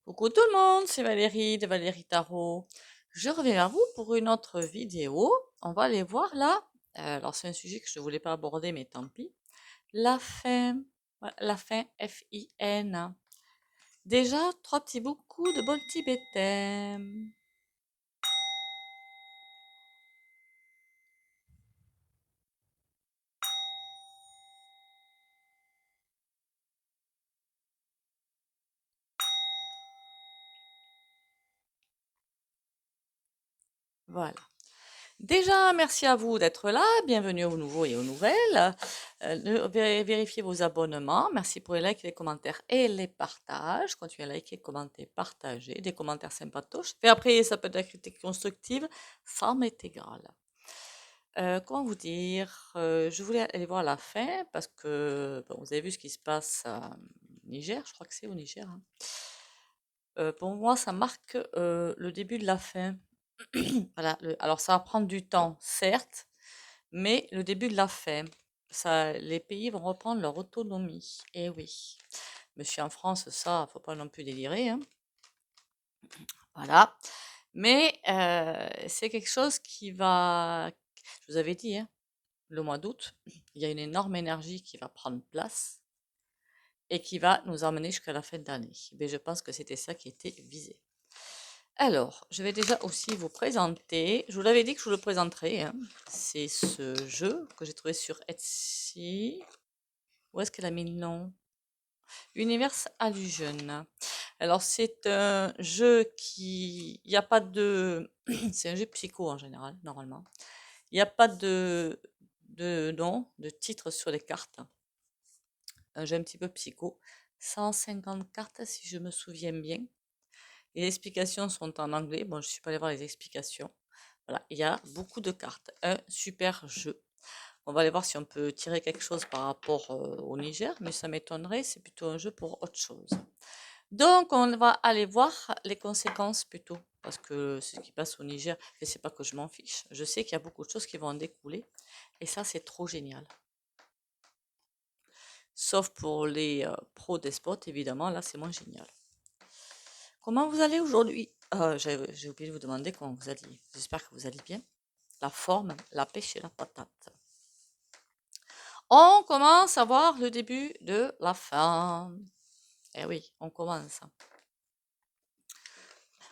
Coucou tout le monde, c'est Valérie de Valérie Tarot. Je reviens vers vous pour une autre vidéo. On va aller voir là. Alors c'est un sujet que je ne voulais pas aborder, mais tant pis. La fin. Voilà, la fin, F-I-N. Déjà, trois petits beaucoup de bons tibétains. Voilà. Déjà, merci à vous d'être là. Bienvenue aux nouveaux et aux nouvelles. Vérifiez vos abonnements. Merci pour les likes, les commentaires et les partages. Continuez à liker, commenter, partager. Des commentaires sympatoches. Et après, ça peut être de la critique constructive. Ça m'est égal. Comment vous dire? Je voulais aller voir la fin parce que bon, vous avez vu ce qui se passe à Niger. Je crois que c'est au Niger, hein. Pour moi, ça marque le début de la fin. Voilà, alors ça va prendre du temps, certes, mais le début de la fin, ça, les pays vont reprendre leur autonomie. Eh oui. Monsieur en France, ça, faut pas non plus délirer, hein. Voilà. Mais c'est quelque chose qui va, je vous avais dit, hein, le mois d'août, il y a une énorme énergie qui va prendre place et qui va nous emmener jusqu'à la fin de l'année. Mais je pense que c'était ça qui était visé. Alors, je vais déjà aussi vous présenter. Je vous l'avais dit que je vous le présenterais, hein. C'est ce jeu que j'ai trouvé sur Etsy. Où est-ce qu'elle a mis le nom? Univers Allusion. Alors, c'est un jeu qui. Il n'y a pas de. C'est un jeu psycho en général, normalement. Il n'y a pas de nom, de titre sur les cartes. Un jeu un petit peu psycho. 150 cartes, si je me souviens bien. Les explications sont en anglais. Bon, je ne suis pas allée voir les explications. Voilà, il y a beaucoup de cartes. Un super jeu. On va aller voir si on peut tirer quelque chose par rapport au Niger, mais ça m'étonnerait. C'est plutôt un jeu pour autre chose. Donc, on va aller voir les conséquences plutôt. Parce que ce qui passe au Niger, et c'est pas que je m'en fiche. Je sais qu'il y a beaucoup de choses qui vont en découler. Et ça, c'est trop génial. Sauf pour les pros des spots, évidemment, là, c'est moins génial. Comment vous allez aujourd'hui? J'ai oublié de vous demander comment vous alliez. J'espère que vous allez bien. La forme, la pêche et la patate. On commence à voir le début de la fin. Eh oui, on commence.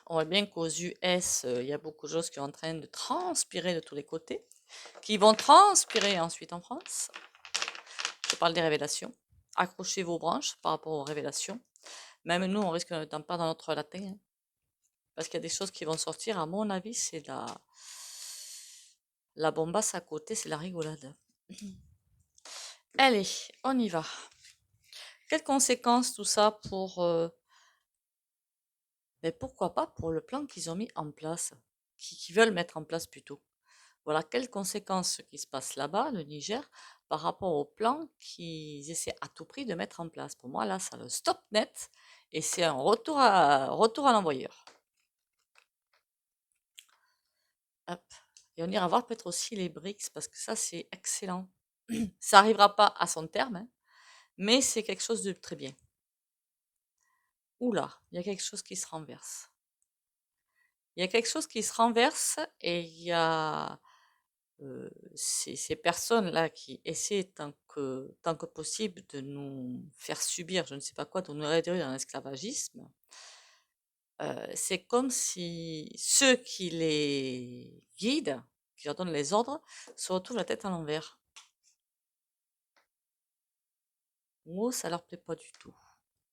On voit bien qu'aux US, il y a beaucoup de choses qui sont en train de transpirer de tous les côtés, qui vont transpirer ensuite en France. Je parle des révélations. Accrochez vos branches par rapport aux révélations. Même nous, on risque d'en perdre notre latin, hein, parce qu'il y a des choses qui vont sortir. À mon avis, c'est la bombasse à côté, c'est la rigolade. Allez, on y va. Quelles conséquences tout ça pour... mais pourquoi pas pour le plan qu'ils ont mis en place, qui veulent mettre en place plutôt. Voilà, quelles conséquences qui se passent là-bas, le Niger, par rapport au plan qu'ils essaient à tout prix de mettre en place. Pour moi, là, ça le stop net et c'est un retour à l'envoyeur. Hop. Et on ira voir peut-être aussi les BRICS parce que ça, c'est excellent. Ça n'arrivera pas à son terme, hein, mais c'est quelque chose de très bien. Oula, il y a quelque chose qui se renverse. Il y a quelque chose qui se renverse et il y a ces personnes-là qui essaient tant que possible de nous faire subir, je ne sais pas quoi, de nous réduire dans l'esclavagisme. C'est comme si ceux qui les guident, qui leur donnent les ordres, se retrouvent la tête à l'envers. Oh, ça leur plaît pas du tout.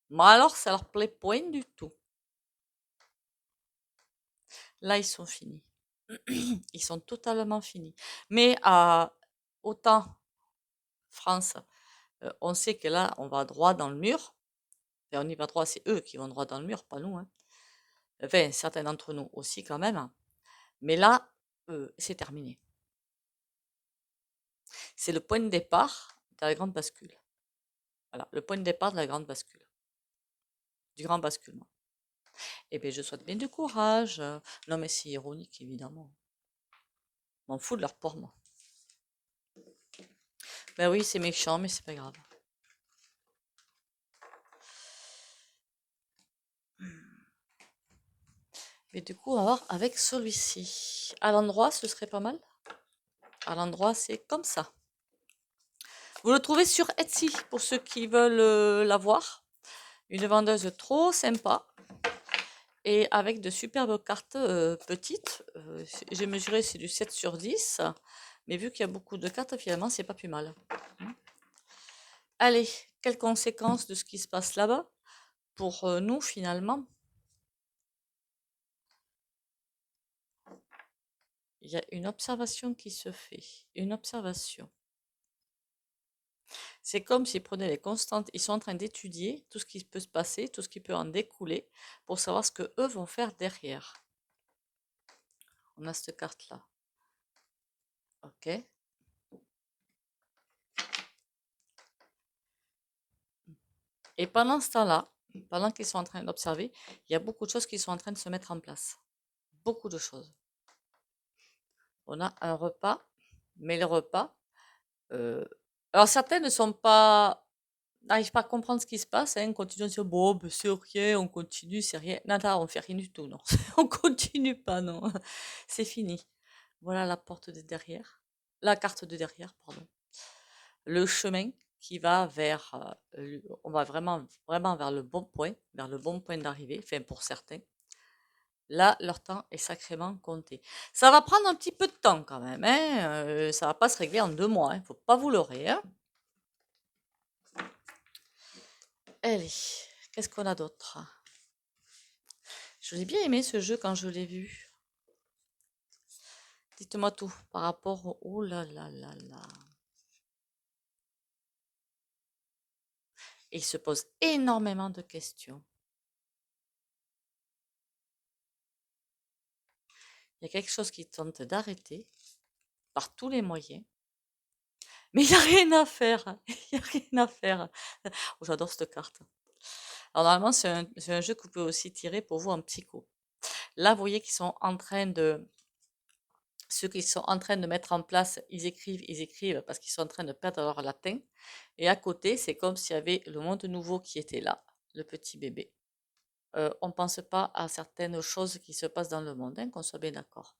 Mais alors, ça leur plaît point du tout. Là, ils sont finis. Ils sont totalement finis. Mais autant France, on sait que là, on va droit dans le mur. Et on y va droit, c'est eux qui vont droit dans le mur, pas nous, hein. Enfin, certains d'entre nous aussi quand même. Mais là, c'est terminé. C'est le point de départ de la grande bascule. Voilà, le point de départ de la grande bascule. Du grand basculement. Eh bien, je souhaite bien du courage. Non, mais c'est ironique, évidemment. M'en fous de leur port, moi. Ben oui, c'est méchant, mais c'est pas grave. Et du coup, on va voir avec celui-ci. À l'endroit, ce serait pas mal. À l'endroit, c'est comme ça. Vous le trouvez sur Etsy pour ceux qui veulent l'avoir. Une vendeuse trop sympa et avec de superbes cartes petites. J'ai mesuré, c'est du 7/10. Mais vu qu'il y a beaucoup de cartes, finalement, c'est pas plus mal. Allez, quelles conséquences de ce qui se passe là-bas pour nous, finalement? Il y a une observation qui se fait. Une observation. C'est comme s'ils prenaient les constantes, ils sont en train d'étudier tout ce qui peut se passer, tout ce qui peut en découler, pour savoir ce que eux vont faire derrière. On a cette carte-là. Ok. Et pendant ce temps-là, pendant qu'ils sont en train d'observer, il y a beaucoup de choses qui sont en train de se mettre en place. Beaucoup de choses. On a un repas, mais le repas, alors certains ne sont pas, n'arrivent pas à comprendre ce qui se passe, hein, continuent à dire, bon, ben, c'est rien, on continue, c'est rien. Non, non, on fait rien du tout, non. On continue pas, non. C'est fini. Voilà la porte de derrière. La carte de derrière, pardon. Le chemin qui va vers, on va vraiment, vraiment vers le bon point d'arrivée, enfin pour certains. Là, leur temps est sacrément compté. Ça va prendre un petit peu de temps quand même, hein. Ça va pas se régler en 2 mois, hein. Faut pas vous leurrer, hein. Allez, qu'est-ce qu'on a d'autre? Je l'ai bien aimé ce jeu quand je l'ai vu. Dites-moi tout par rapport au... Oh là là là là. Il se pose énormément de questions. Il y a quelque chose qui tente d'arrêter par tous les moyens. Mais il n'y a rien à faire. Il n'y a rien à faire. Oh, j'adore cette carte. Alors normalement, c'est un jeu que vous pouvez aussi tirer pour vous en psycho. Là, vous voyez qu'ils sont en train de... Ceux qui sont en train de mettre en place, ils écrivent parce qu'ils sont en train de perdre leur latin. Et à côté, c'est comme s'il y avait le monde nouveau qui était là, le petit bébé. On ne pense pas à certaines choses qui se passent dans le monde, hein, qu'on soit bien d'accord.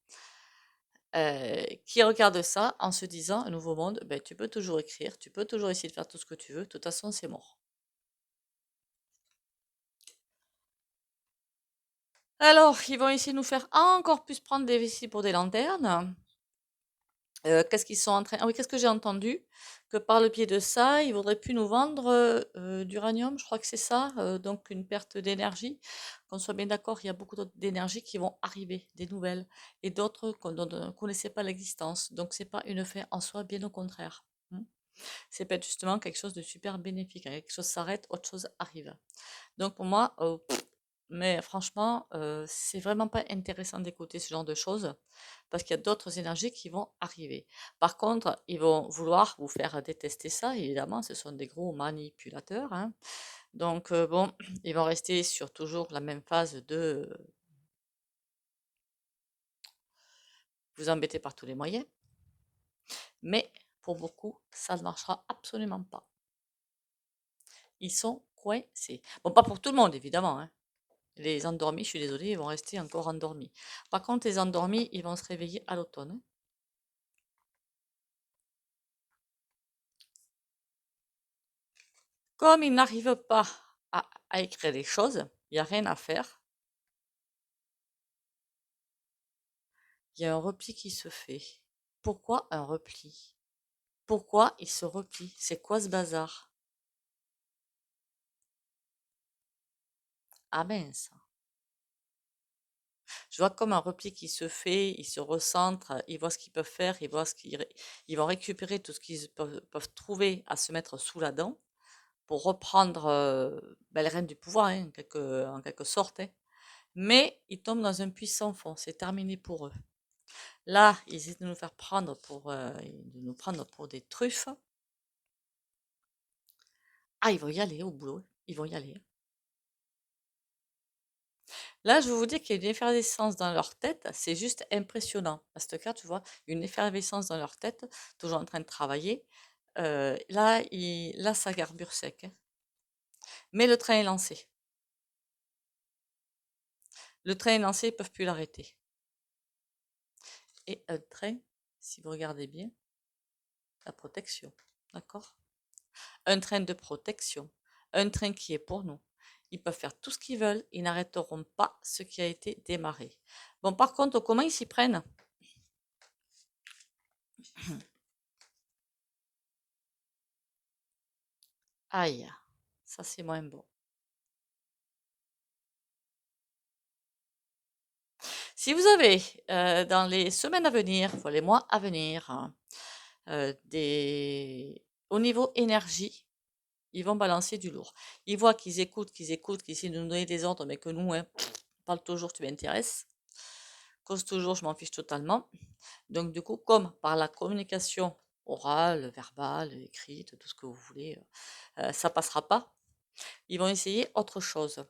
Qui regarde ça en se disant, un nouveau monde, ben, tu peux toujours écrire, tu peux toujours essayer de faire tout ce que tu veux, de toute façon, c'est mort. Alors, ils vont essayer de nous faire encore plus prendre des vessies pour des lanternes. Qu'est-ce qu'ils sont en train... Ah oui, qu'est-ce que j'ai entendu? Que par le biais de ça, ils voudraient plus nous vendre d'uranium, je crois que c'est ça, donc une perte d'énergie. Qu'on soit bien d'accord, il y a beaucoup d'autres d'énergie qui vont arriver, des nouvelles, et d'autres dont on ne connaissait pas l'existence. Donc c'est pas une fin en soi, bien au contraire. C'est peut-être justement quelque chose de super bénéfique. Quelque chose s'arrête, autre chose arrive. Donc pour moi, mais franchement, c'est vraiment pas intéressant d'écouter ce genre de choses parce qu'il y a d'autres énergies qui vont arriver. Par contre, ils vont vouloir vous faire détester ça, évidemment, ce sont des gros manipulateurs, hein. Donc bon, ils vont rester sur toujours la même phase de vous embêter par tous les moyens, mais pour beaucoup, ça ne marchera absolument pas. Ils sont coincés. Bon, pas pour tout le monde, évidemment, hein. Les endormis, je suis désolée, ils vont rester encore endormis. Par contre, les endormis, ils vont se réveiller à l'automne, hein. Comme ils n'arrivent pas à écrire les choses, il n'y a rien à faire. Il y a un repli qui se fait. Pourquoi un repli? Pourquoi il se replie? C'est quoi ce bazar? Ah mince. Je vois comme un repli qui se fait, ils se recentrent, ils voient ce qu'ils peuvent faire, ils vont récupérer tout ce qu'ils peuvent trouver à se mettre sous la dent pour reprendre ben, les rênes du pouvoir, hein, en quelque sorte, hein. Mais ils tombent dans un puissant fond, c'est terminé pour eux. Là, ils essaient de nous faire prendre de nous prendre pour des truffes. Ah, ils vont y aller au boulot, ils vont y aller. Là, je vais vous dire qu'il y a une effervescence dans leur tête, c'est juste impressionnant. À cette carte, tu vois, une effervescence dans leur tête, toujours en train de travailler. Là, ça garbure sec, hein. Mais le train est lancé. Le train est lancé, ils ne peuvent plus l'arrêter. Et un train, si vous regardez bien, la protection, d'accord? Un train de protection, un train qui est pour nous. Ils peuvent faire tout ce qu'ils veulent, ils n'arrêteront pas ce qui a été démarré. Bon, par contre, comment ils s'y prennent? Aïe, ça c'est moins bon. Si vous avez dans les semaines à venir, pour les mois à venir, hein, au niveau énergie, ils vont balancer du lourd. Ils voient qu'ils écoutent, qu'ils essaient de nous donner des ordres, mais que nous, hein, parle toujours, tu m'intéresses. Cause toujours, je m'en fiche totalement. Donc, du coup, comme par la communication orale, verbale, écrite, tout ce que vous voulez, ça passera pas, ils vont essayer autre chose.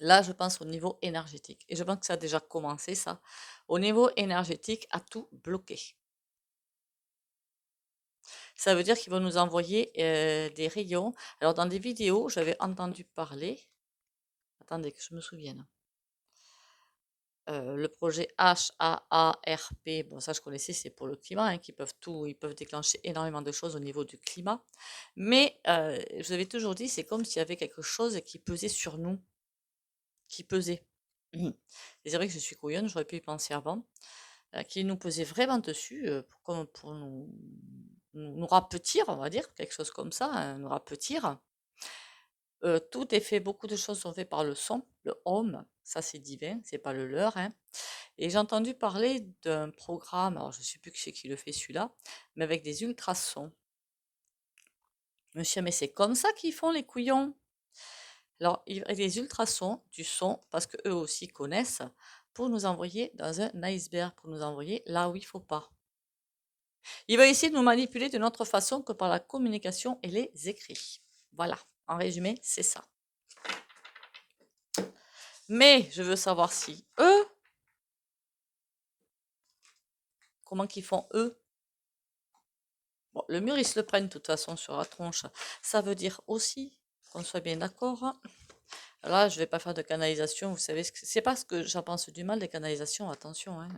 Là, je pense au niveau énergétique. Et je pense que ça a déjà commencé, ça. Au niveau énergétique, à tout bloquer. Ça veut dire qu'ils vont nous envoyer des rayons. Alors, dans des vidéos, j'avais entendu parler. Attendez que je me souvienne. Le projet HAARP, bon, ça je connaissais, c'est pour le climat, hein, ils peuvent déclencher énormément de choses au niveau du climat. Mais je vous avais toujours dit, c'est comme s'il y avait quelque chose qui pesait sur nous, qui pesait. Et c'est vrai que je suis couillonne, j'aurais pu y penser avant, qui nous pesait vraiment dessus, comme pour nous rapetir, on va dire, quelque chose comme ça, hein, nous rapetir. Tout est fait, beaucoup de choses sont faites par le son, le home, ça c'est divin, c'est pas le leur, hein. Et j'ai entendu parler d'un programme, alors je sais plus qui c'est qui le fait celui-là, mais avec des ultrasons. Je me suis dit, mais c'est comme ça qu'ils font les couillons. Alors, avec les ultrasons, du son, parce qu'eux aussi connaissent, pour nous envoyer dans un iceberg, pour nous envoyer là où il faut pas. Il va essayer de nous manipuler d'une autre façon que par la communication et les écrits. Voilà, en résumé, c'est ça. Mais je veux savoir si eux, comment qu'ils font eux. Bon, le mur, ils se le prennent de toute façon sur la tronche. Ça veut dire aussi, qu'on soit bien d'accord, hein. Là, je vais pas faire de canalisation, vous savez, c'est pas ce que j'en pense du mal des canalisations, attention, hein.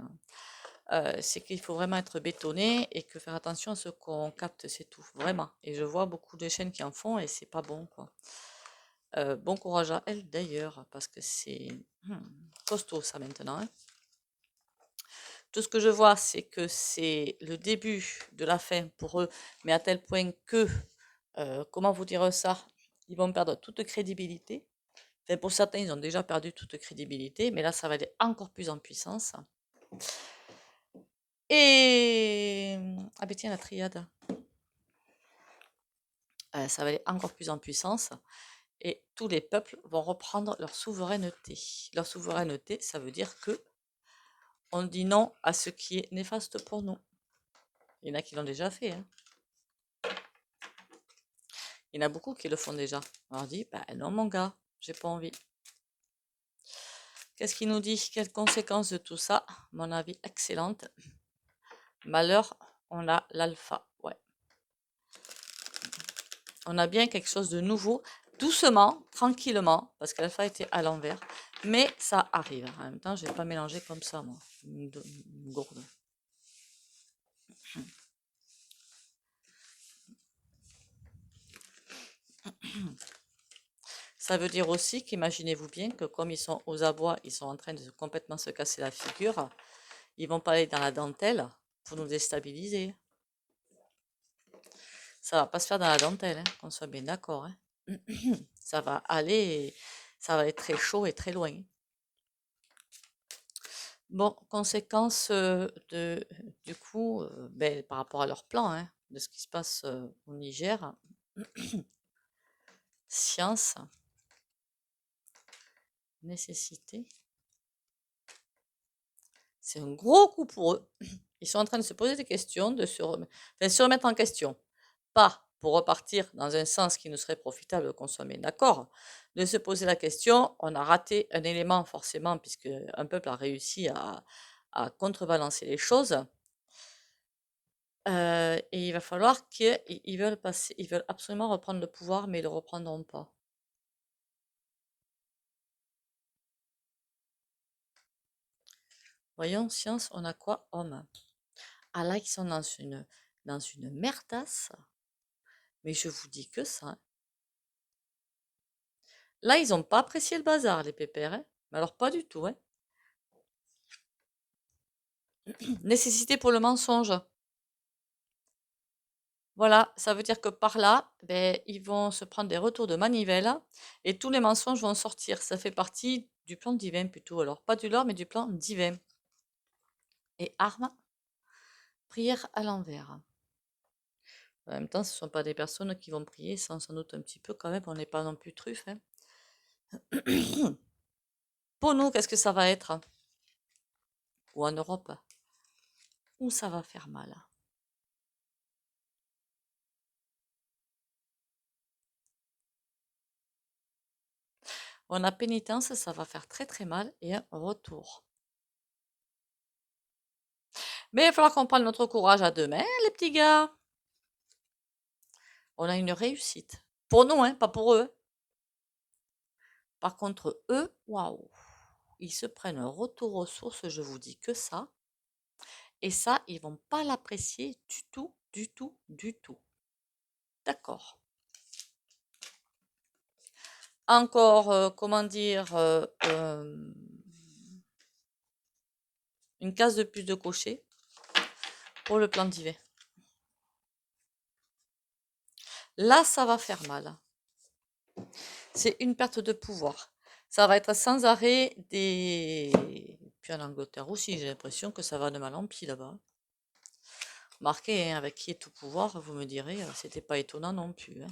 C'est qu'il faut vraiment être bétonné et que faire attention à ce qu'on capte, c'est tout, vraiment. Et je vois beaucoup de chaînes qui en font et c'est pas bon, quoi. Bon courage à elles d'ailleurs, parce que c'est costaud ça maintenant, hein. Tout ce que je vois, c'est que c'est le début de la fin pour eux, mais à tel point que, comment vous dire ça? Ils vont perdre toute crédibilité. Enfin, pour certains, ils ont déjà perdu toute crédibilité, mais là, ça va aller encore plus en puissance. Et ah ben tiens, la triade. Ça va aller encore plus en puissance et tous les peuples vont reprendre leur souveraineté. Leur souveraineté, ça veut dire que on dit non à ce qui est néfaste pour nous. Il y en a qui l'ont déjà fait, hein. Il y en a beaucoup qui le font déjà. On leur dit, bah non mon gars, j'ai pas envie. Qu'est-ce qu'il nous dit? Quelles conséquences de tout ça? Mon avis, excellente. Malheur, on a l'alpha. Ouais. On a bien quelque chose de nouveau, doucement, tranquillement, parce que l'alpha était à l'envers, mais ça arrive. En même temps, je vais pas mélanger comme ça, moi. Une gourde. Ça veut dire aussi qu'imaginez-vous bien que comme ils sont aux abois, ils sont en train de complètement se casser la figure, ils vont pas aller dans la dentelle pour nous déstabiliser. Ça va pas se faire dans la dentelle, hein, qu'on soit bien d'accord, hein. Ça va aller, ça va être très chaud et très loin. Bon, conséquence du coup, ben, par rapport à leur plan, hein, de ce qui se passe au Niger, science, nécessité. C'est un gros coup pour eux. Ils sont en train de se poser des questions, de se remettre en question. Pas pour repartir dans un sens qui nous serait profitable, qu'on soit bien d'accord, de se poser la question, on a raté un élément forcément, puisque un peuple a réussi à contrebalancer les choses. Et il va falloir qu'ils veulent passer, ils veulent absolument reprendre le pouvoir, mais ils ne le reprendront pas. Voyons, science, on a quoi? Homme. Ah là, ils sont dans une merdasse. Mais je vous dis que ça, hein. Là, ils n'ont pas apprécié le bazar, les pépères, hein. Mais alors, pas du tout, hein. Nécessité pour le mensonge. Voilà, ça veut dire que par là, ben, ils vont se prendre des retours de manivelle et tous les mensonges vont sortir. Ça fait partie du plan divin plutôt. Alors, pas du lore, mais du plan divin. Et arme, prière à l'envers. En même temps, ce ne sont pas des personnes qui vont prier sans doute un petit peu quand même. On n'est pas non plus truffes, hein. Pour nous, qu'est-ce que ça va être? Ou en Europe? Où ça va faire mal? On a pénitence, ça va faire très très mal et un retour. Mais il va falloir qu'on prenne notre courage à deux mains, les petits gars. On a une réussite. Pour nous, hein, pas pour eux. Par contre, eux, waouh, ils se prennent un retour aux sources, je vous dis que ça. Et ça, ils vont pas l'apprécier du tout, du tout, du tout. D'accord. Encore, comment dire, une case de plus de cocher pour le plan divin. Là, ça va faire mal. C'est une perte de pouvoir. Ça va être sans arrêt des... Puis en Angleterre aussi, j'ai l'impression que ça va de mal en pis là-bas. Marqué, hein, avec qui est tout pouvoir, vous me direz, c'était pas étonnant non plus, hein.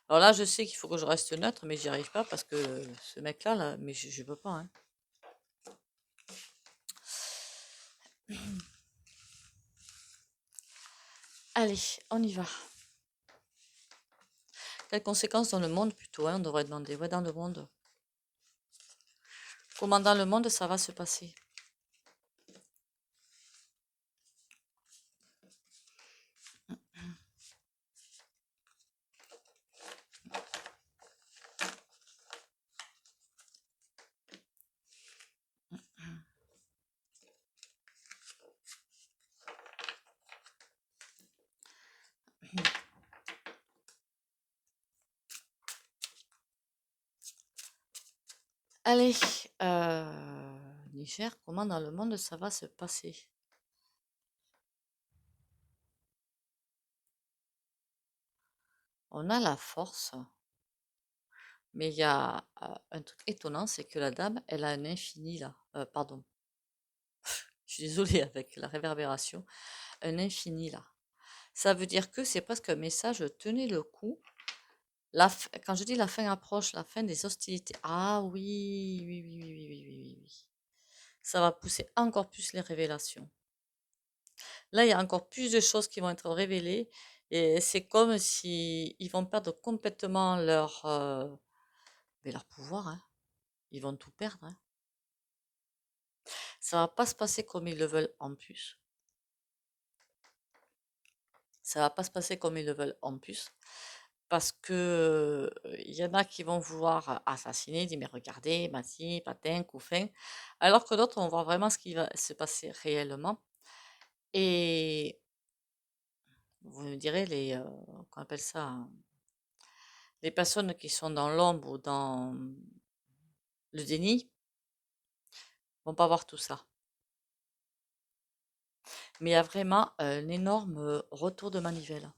Alors là, je sais qu'il faut que je reste neutre, mais j'y arrive pas parce que ce mec-là, là, mais je peux pas, hein. Allez, on y va. Quelles conséquences dans le monde plutôt, hein, on devrait demander. Ouais, dans le monde. Comment dans le monde ça va se passer? Allez, Niger, comment dans le monde ça va se passer? On a la force, mais il y a un truc étonnant, c'est que la dame, elle a un infini là. Pardon, je suis désolée avec la réverbération. Un infini là. Ça veut dire que c'est presque un message, tenez le coup. Quand je dis la fin approche, la fin des hostilités. Ah oui, oui, oui, oui, oui, oui, oui, oui, oui. Ça va pousser encore plus les révélations. Là, il y a encore plus de choses qui vont être révélées et c'est comme si ils vont perdre complètement leur pouvoir, hein. Ils vont tout perdre, hein. Ça va pas se passer comme ils le veulent en plus. Ça va pas se passer comme ils le veulent en plus. Parce que il y en a qui vont vouloir assassiner, dire mais regardez, Mati, patin, couffin, alors que d'autres vont voir vraiment ce qui va se passer réellement. Et vous me direz qu'on appelle ça, les personnes qui sont dans l'ombre ou dans le déni vont pas voir tout ça. Mais il y a vraiment un énorme retour de manivelle.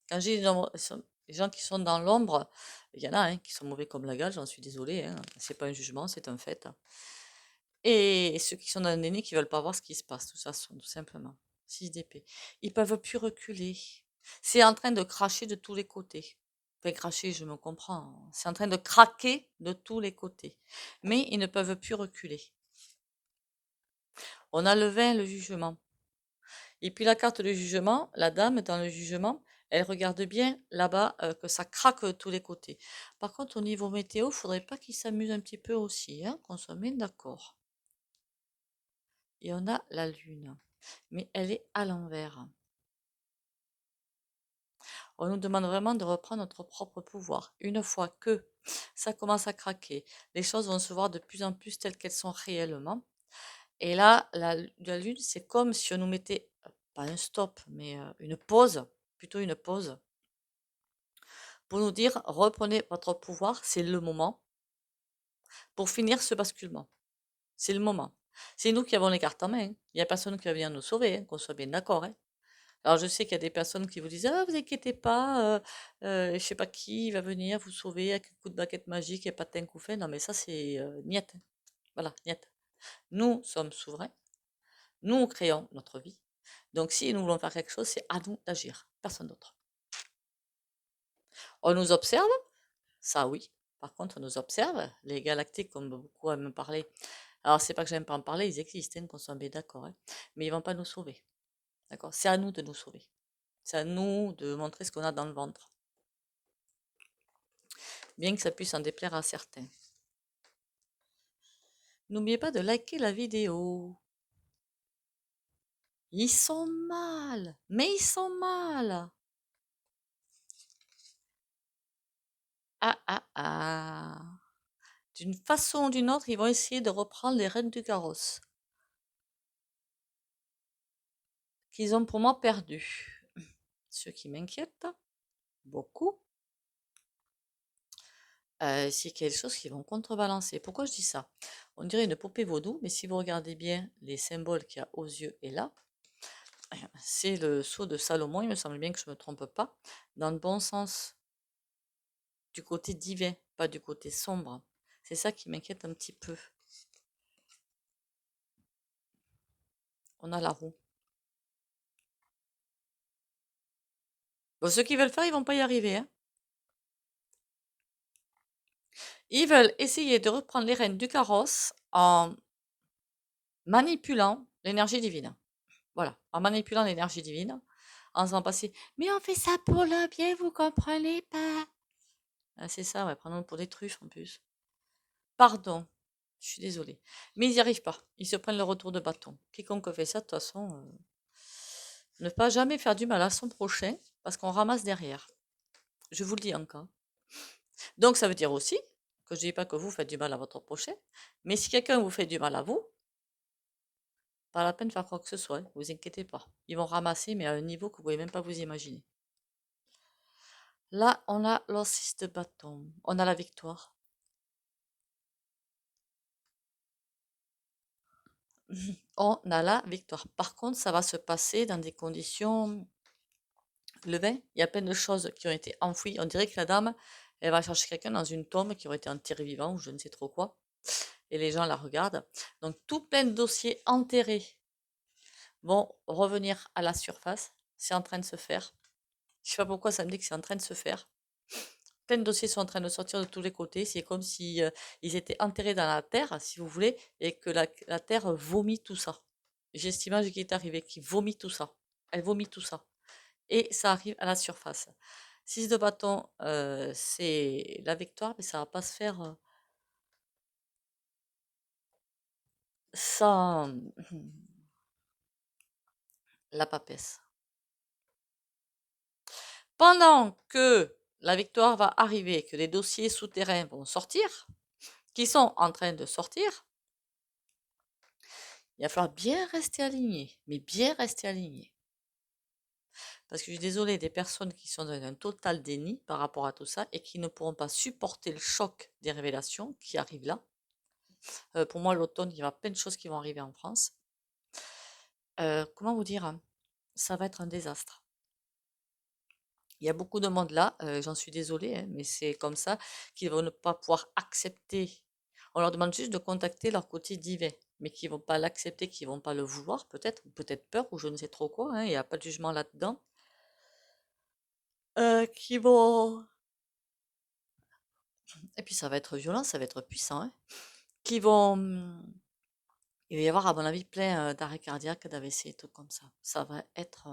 Quand j'ai les gens qui sont dans l'ombre, il y en a hein, qui sont mauvais comme la gale, j'en suis désolée, hein. C'est pas un jugement, c'est un fait. Et ceux qui sont dans le déni qui veulent pas voir ce qui se passe, tout simplement. 6 d'épée. Ils peuvent plus reculer. C'est en train de cracher de tous les côtés. Enfin, cracher, je me comprends, hein. C'est en train de craquer de tous les côtés. Mais ils ne peuvent plus reculer. On a le 20, le jugement. Et puis la carte du jugement, la dame dans le jugement, elle regarde bien là-bas que ça craque de tous les côtés. Par contre, au niveau météo, il faudrait pas qu'ils s'amusent un petit peu aussi, hein, qu'on soit bien d'accord. Et on a la lune, mais elle est à l'envers. On nous demande vraiment de reprendre notre propre pouvoir. Une fois que ça commence à craquer, les choses vont se voir de plus en plus telles qu'elles sont réellement. Et là, la lune, c'est comme si on nous mettait, pas un stop, mais une pause, plutôt une pause, pour nous dire, reprenez votre pouvoir, c'est le moment, pour finir ce basculement. C'est le moment. C'est nous qui avons les cartes en main, hein. Il n'y a personne qui va venir nous sauver, hein, qu'on soit bien d'accord, hein. Alors je sais qu'il y a des personnes qui vous disent: «Ah, vous inquiétez pas, je sais pas qui va venir vous sauver avec un coup de baguette magique et patin coup fait». Non mais ça c'est, niet, hein. Voilà, niet. Nous sommes souverains, nous créons notre vie. Donc si nous voulons faire quelque chose, c'est à nous d'agir, personne d'autre. On nous observe, ça oui. Par contre, on nous observe, les galactiques, comme beaucoup aiment parler. Alors c'est pas que j'aime pas en parler, ils existent, hein, qu'on soit bien d'accord, hein. Mais ils vont pas nous sauver, d'accord? C'est à nous de nous sauver. C'est à nous de montrer ce qu'on a dans le ventre. Bien que ça puisse en déplaire à certains. N'oubliez pas de liker la vidéo. Ils sont mal, mais ils sont mal. Ah ah ah. D'une façon ou d'une autre, ils vont essayer de reprendre les rênes du carrosse. Qu'ils ont pour moi perdu. Ce qui m'inquiète beaucoup, c'est quelque chose qui vont contrebalancer. Pourquoi je dis ça? On dirait une poupée vaudou, mais si vous regardez bien les symboles qu'il y a aux yeux et là, c'est le sceau de Salomon, il me semble bien que je ne me trompe pas, dans le bon sens, du côté divin, pas du côté sombre. C'est ça qui m'inquiète un petit peu. On a la roue. Bon, ceux qui veulent faire, ils vont pas y arriver, hein. Ils veulent essayer de reprendre les rênes du carrosse en manipulant l'énergie divine. Voilà, en manipulant l'énergie divine, en faisant passer. Mais on fait ça pour le bien, vous comprenez pas? Ah, c'est ça, ouais, prendre pour des truffes en plus. Pardon, je suis désolée. Mais ils n'y arrivent pas. Ils se prennent le retour de bâton. Quiconque fait ça, de toute façon, ne pas jamais faire du mal à son prochain, parce qu'on ramasse derrière. Je vous le dis encore. Donc ça veut dire aussi que je ne dis pas que vous faites du mal à votre prochain, mais si quelqu'un vous fait du mal à vous, pas la peine de faire quoi que ce soit, vous inquiétez pas. Ils vont ramasser, mais à un niveau que vous ne pouvez même pas vous imaginer. Là, on a l'os de bâton. On a la victoire. On a la victoire. Par contre, ça va se passer dans des conditions. Le vin, il y a plein de choses qui ont été enfouies. On dirait que la dame, elle va chercher quelqu'un dans une tombe qui aurait été enterré vivant ou je ne sais trop quoi. Et les gens la regardent. Donc, tout plein de dossiers enterrés vont revenir à la surface. C'est en train de se faire. Je sais pas pourquoi ça me dit que c'est en train de se faire. Plein de dossiers sont en train de sortir de tous les côtés. C'est comme si ils étaient enterrés dans la terre, si vous voulez, et que la terre vomit tout ça. J'ai cette image qui est arrivée, qui vomit tout ça. Elle vomit tout ça. Et ça arrive à la surface. 6 de bâton, c'est la victoire, mais ça va pas se faire sans la papesse. Pendant que la victoire va arriver, que les dossiers souterrains vont sortir, qui sont en train de sortir, il va falloir bien rester aligné, mais bien rester aligné. Parce que je suis désolée des personnes qui sont dans un total déni par rapport à tout ça et qui ne pourront pas supporter le choc des révélations qui arrivent là. Pour moi, l'automne, il y aura plein de choses qui vont arriver en France. Comment vous dire, hein, ça va être un désastre. Il y a beaucoup de monde là, j'en suis désolée, hein, mais c'est comme ça qu'ils vont ne pas pouvoir accepter. On leur demande juste de contacter leur côté divin, mais qu'ils vont pas l'accepter, qu'ils vont pas le vouloir, peut-être, ou peut-être peur, ou je ne sais trop quoi, hein, il n'y a pas de jugement là-dedans. Qui vont. Et puis ça va être violent, ça va être puissant, hein. Qui vont. Il va y avoir, à mon avis, plein d'arrêts cardiaques, d'AVC et tout comme ça. Ça va être.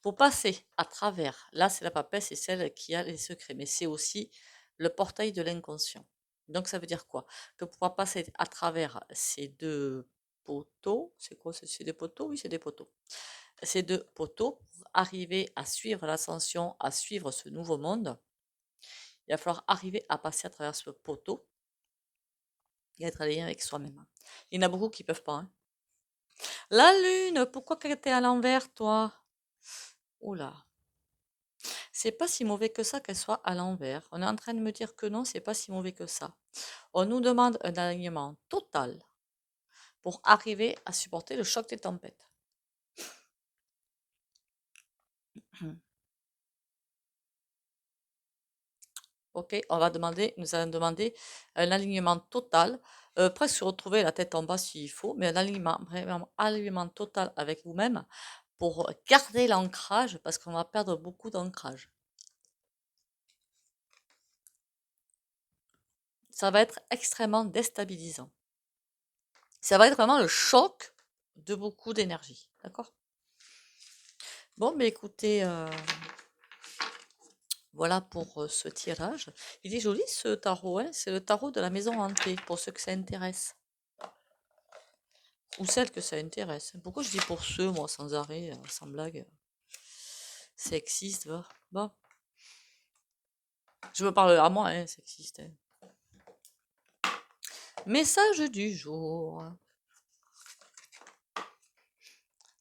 Pour passer à travers, là c'est la papesse, c'est celle qui a les secrets, mais c'est aussi le portail de l'inconscient. Donc ça veut dire quoi? Que pour pouvoir passer à travers ces deux poteaux, c'est quoi? C'est des poteaux? Oui, c'est des poteaux. ces deux poteaux pour arriver à suivre l'ascension, à suivre ce nouveau monde. Il va falloir arriver à passer à travers ce poteau et être aligné avec soi-même. Il y en a beaucoup qui peuvent pas, hein. La lune, pourquoi tu es à l'envers, toi? Oula, c'est pas si mauvais que ça qu'elle soit à l'envers. On est en train de me dire que non, c'est pas si mauvais que ça. On nous demande un alignement total pour arriver à supporter le choc des tempêtes. Ok, nous allons demander un alignement total, presque retrouver la tête en bas s'il faut, mais un alignement, vraiment alignement total avec vous-même pour garder l'ancrage parce qu'on va perdre beaucoup d'ancrage. Ça va être extrêmement déstabilisant. Ça va être vraiment le choc de beaucoup d'énergie, d'accord? Bon, mais écoutez, voilà pour ce tirage. Il est joli ce tarot, hein? C'est le tarot de la maison hantée, pour ceux que ça intéresse. Ou celles que ça intéresse. Pourquoi je dis pour ceux, moi, sans arrêt, sans blague? Sexiste, va. Bon. Je me parle à moi, hein, sexiste. Hein. Message du jour.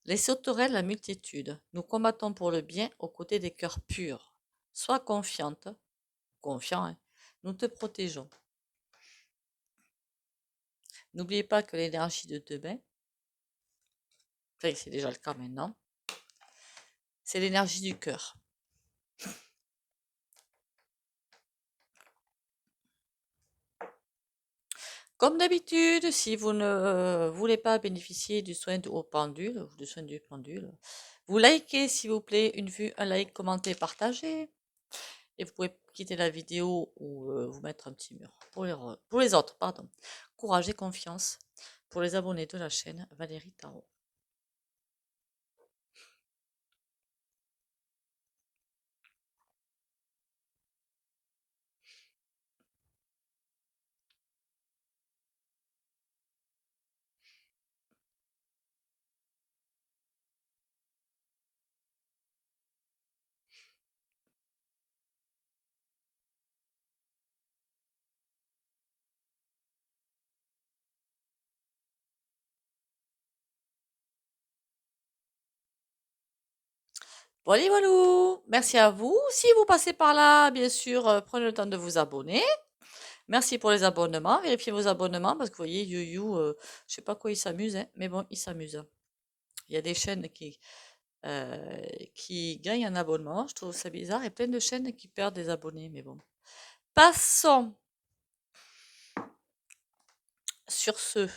Les sauterelles, la multitude. Nous combattons pour le bien aux côtés des cœurs purs. Sois confiante, confiant, hein. Nous te protégeons. N'oubliez pas que l'énergie de demain, enfin, c'est déjà le cas maintenant, c'est l'énergie du cœur. Comme d'habitude, si vous ne voulez pas bénéficier du soin du haut pendule, ou du soin du pendule, vous likez s'il vous plaît, une vue, un like, commenter, partager. Et vous pouvez quitter la vidéo ou vous mettre un petit mur. Pour les autres, pardon. Courage et confiance. Pour les abonnés de la chaîne, Valérie Tarot. Voilà, voilà. Merci à vous. Si vous passez par là, bien sûr, prenez le temps de vous abonner. Merci pour les abonnements. Vérifiez vos abonnements parce que vous voyez, You, je sais pas quoi il s'amuse, hein, mais bon, il s'amuse. Il y a des chaînes qui gagnent un abonnement. Je trouve ça bizarre. Il y a plein de chaînes qui perdent des abonnés, mais bon. Passons. Sur ce,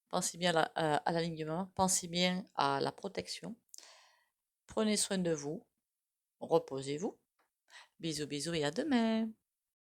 pensez bien à l'alignement, pensez bien à la protection. Prenez soin de vous. Reposez-vous. Bisous, bisous et à demain.